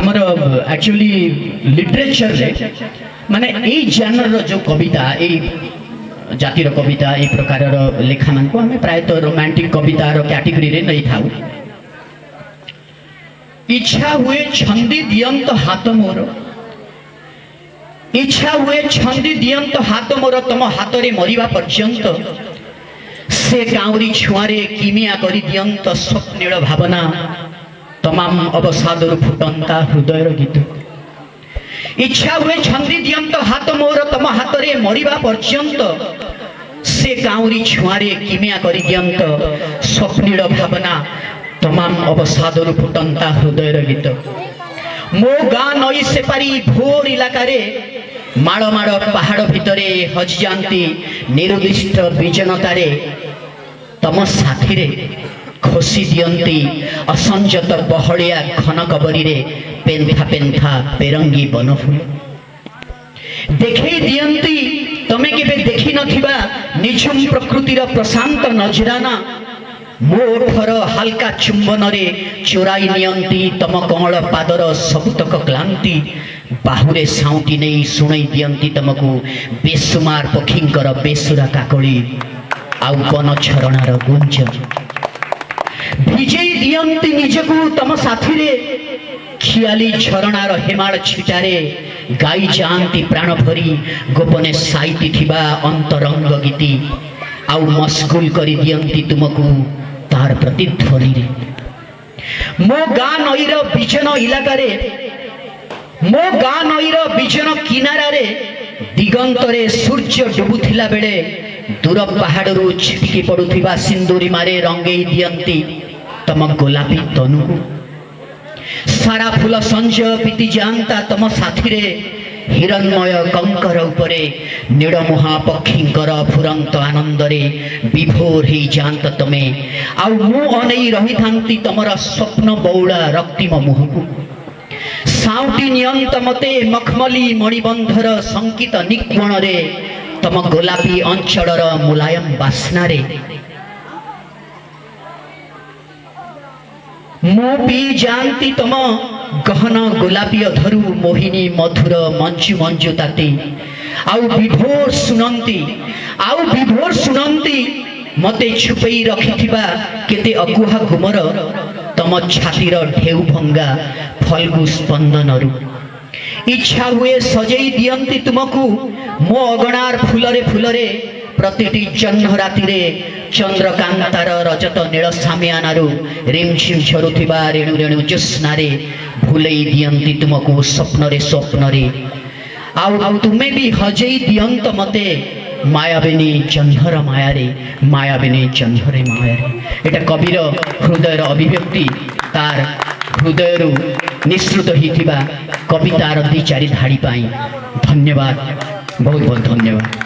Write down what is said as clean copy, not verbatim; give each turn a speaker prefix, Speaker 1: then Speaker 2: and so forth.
Speaker 1: आमर actually literature रे माने ए जानर जो कविता ए जातिर कविता ए प्रकार लेखा मान को हमें प्रायतः रोमांटिक कविता कैटेगरी रे नहीं था। इच्छा हुए छंदी दियंत हाथ मोर, इच्छा हुए छंदी दियंत हाथ मोर, तुम हाथ रे मरिबा पर्यंत से काउरी छुआरे किमिया करी दियंत स्वप्निल भावना तमाम अवसादर फुटंता हृदयर गीत। इच्छा हुए छंदी दियंत हाथ मोर, तुम हाथ रे मरिबा पर्यंत से काउरी छुआरे किमिया करी दियंत स्वप्निल भावना तमाम अवसादर फुटंता हृदयर गीत। मो गाँ नई सेपारी भोर इलाकारे माड़ माड़ पहाड़ भितरे हजि जाती निरुदिष्ट विजनतारे तम साथी रे खोसी दियंती असंजत बहलिया घन कबरी रे पेंथा पेंथा पेरंगी बनफुल देखई दियंती तमे केबे देखि नथिबा निझुम प्रकृतिर प्रशांत नजराना। मोठर हल्का चुंबन रे चोराई नियंती तम कमल पादर सबुतक क्लांति बाहुरे साउटी नहीं शुणई दियंती तुमको बेसुमार पक्षींकर बेसुरा काकड़ी आउ बन झरणार गुंज भिजई दियंती निजकू तम साथी रे खियाली झरणार हेमाल छिटारे गाई जाती प्राण भरी गोपने साइती थिबा अंतरंग गीति आउ मस्कुल करी दियंती तुमको तार प्रतिध्वनि रे। मो गाँ नईर विजन इलाकारे मो गाँ नईर विजन किनारे दिगंतरे सूर्य डुबुथिला बेले दूर पहाड़ू छिटकी पड़ुथिबा सिंदूरी मारे रंगई दियंती तम गोलापी तनुकु। सारा फूल संज बीती जाता तम साथी रे हिरण्मय कंकर उपरे नीड़मुहा पक्षींकर फुरंत आनंदरे विभोर ही जात तमे आउ मु अनै रही थांती तमर स्वप्न बौड़ा रक्तिम मुहकु। साउटी नियंत मते मखमली मणिबंधर संकित निक्वण रे तम गोलापी अंचलर मुलायम बास्ना रे मो पी जानती तम गहन गोलापी अधरु मोहिनी मधुर मंजु मंजु ताती आउ विभोर सुनंती मते छुपई रखिथिबा केते अकुहा गुमर तम छातीर ढेउ भंगा फल्गु स्पंदनरु। इच्छा हुए सजई दियंती तुमको मो अगणार फुलरे प्रतिटी जह्न राति रे चंद्रकांतार रजत नील सामियानारू रिमझिम झरुथिबा रेणु रेणु ज्योत्स्नारे भूलई दियंती तुमको स्वप्न रे आउ तुमे भी हजई दियंत मते मायाबिनी जह्नर मायाबिनी जह्नरे मायारे। एटा कविर हृदयर अभिव्यक्ति तार हृदयरू निसृत होइथिबा कवितार 2-4 धाड़ी पाई धन्यवाद, बहुत बहुत धन्यवाद।